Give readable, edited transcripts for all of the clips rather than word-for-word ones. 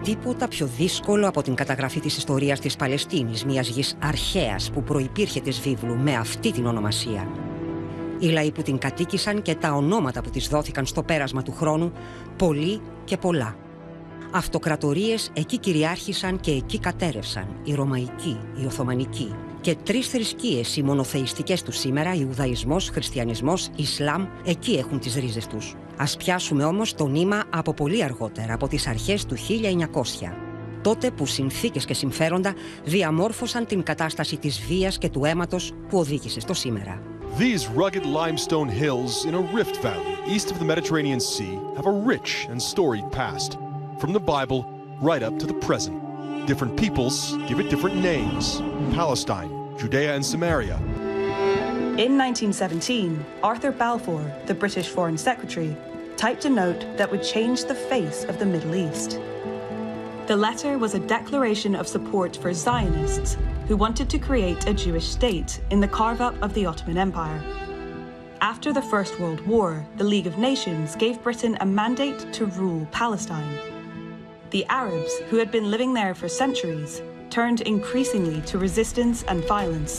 Τίποτα πιο δύσκολο από την καταγραφή της ιστορίας της Παλαιστίνης, μιας γης αρχαίας που προϋπήρχε της βίβλου με αυτή την ονομασία. Οι λαοί που την κατοίκησαν και τα ονόματα που της δόθηκαν στο πέρασμα του χρόνου, πολλοί και πολλά. Αυτοκρατορίες εκεί κυριάρχησαν και εκεί κατέρευσαν, οι Ρωμαϊκοί, οι Οθωμανικοί. Και 3 θρησκείες, οι μονοθεϊστικές του σήμερα, Ιουδαϊσμός, Χριστιανισμός, Ισλάμ, εκεί έχουν τις ρίζες τους. Ας πιάσουμε όμως το νήμα από πολύ αργότερα, από τις αρχές του 1900. Τότε που συνθήκες και συμφέροντα διαμόρφωσαν την κατάσταση της βίας και του αίματος που οδήγησε στο σήμερα. These rugged limestone hills in a rift valley east of the Mediterranean Sea have a rich and storied past, from the Bible right up to the present. Different peoples give it different names: Palestine, Judea and Samaria. In 1917, Arthur Balfour, the British Foreign Secretary, typed a note that would change the face of the Middle East. The letter was a declaration of support for Zionists who wanted to create a Jewish state in the carve-up of the Ottoman Empire. After the First World War, the League of Nations gave Britain a mandate to rule Palestine. The Arabs, who had been living there for centuries, turned increasingly to resistance and violence,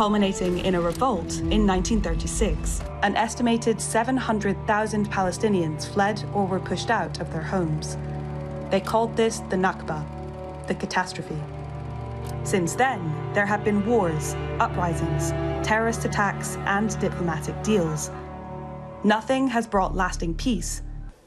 culminating in a revolt in 1936. An estimated 700,000 Palestinians fled or were pushed out of their homes. They called this the Nakba, the catastrophe. Since then, there have been wars, uprisings, terrorist attacks, and diplomatic deals. Nothing has brought lasting peace.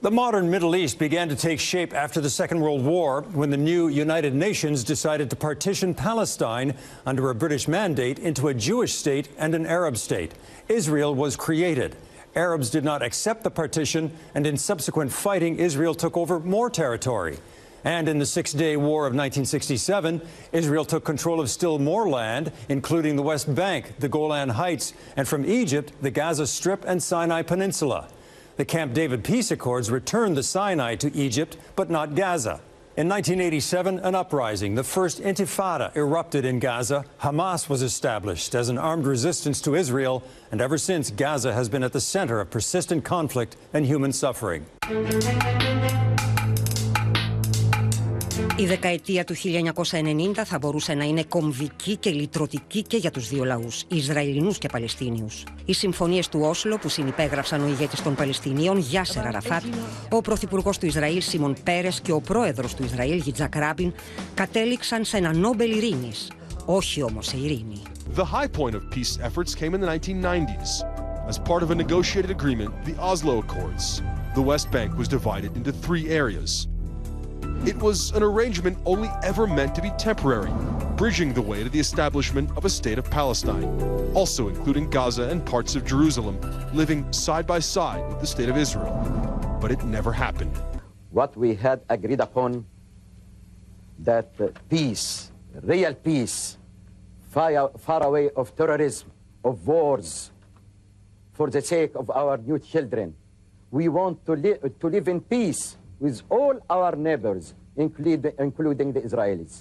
The modern Middle East began to take shape after the Second World War when the new United Nations decided to partition Palestine under a British mandate into a Jewish state and an Arab state. Israel was created. Arabs did not accept the partition, and in subsequent fighting, Israel took over more territory. And in the Six-Day War of 1967, Israel took control of still more land, including the West Bank, the Golan Heights, and from Egypt, the Gaza Strip and Sinai Peninsula. The Camp David peace accords returned the Sinai to Egypt, but not Gaza. In 1987, an uprising, the first intifada, erupted in Gaza. Hamas was established as an armed resistance to Israel, and ever since, Gaza has been at the center of persistent conflict and human suffering. Η δεκαετία του 1990 θα μπορούσε να είναι κομβική και λυτρωτική και για τους δύο λαούς, Ισραηλινούς και Παλαιστίνιους. Οι συμφωνίες του Όσλο που συνυπέγραψαν ο ηγέτης των Παλαιστινίων, Γιάσερ Αραφάτ, ο πρωθυπουργός του Ισραήλ, Σίμον Πέρες, και ο πρόεδρος του Ισραήλ, Γιτσάκ Ράμπιν, κατέληξαν σε ένα Νόμπελ ειρήνης. Όχι όμως σε ειρήνη. The high point of peace efforts came in the 1990s. As part of a negotiated agreement, the Oslo Accords, the West Bank was divided into 3 areas. It was an arrangement only ever meant to be temporary, bridging the way to the establishment of a state of Palestine, also including Gaza and parts of Jerusalem, living side by side with the state of Israel. But it never happened. What we had agreed upon, that peace, real peace, far away of terrorism, of wars, for the sake of our new children. We want to live in peace with all our neighbors, including the Israelis.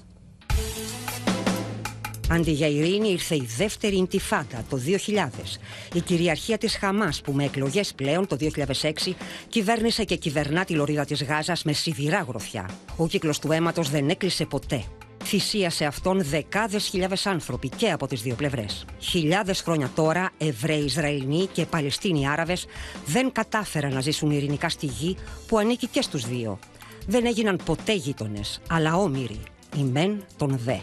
Αντί για ειρήνη ήρθε η δεύτερη Ιντιφάντα το 2000. Η κυριαρχία της Χαμάς που με εκλογές πλέον το 2006 κυβέρνησε και κυβερνά τη λωρίδα της Γάζας με σιδηρά γροθιά. Ο κύκλος του αίματος δεν έκλεισε ποτέ. Θυσίασε αυτόν δεκάδες χιλιάδες άνθρωποι και από τις δύο πλευρές. Χιλιάδες χρόνια τώρα, Εβραίοι, Ισραηλινοί και Παλαιστίνοι Άραβες δεν κατάφεραν να ζήσουν ειρηνικά στη γη που ανήκει και στους δύο. Δεν έγιναν ποτέ γείτονες, αλλά όμηροι, οι μεν των δε.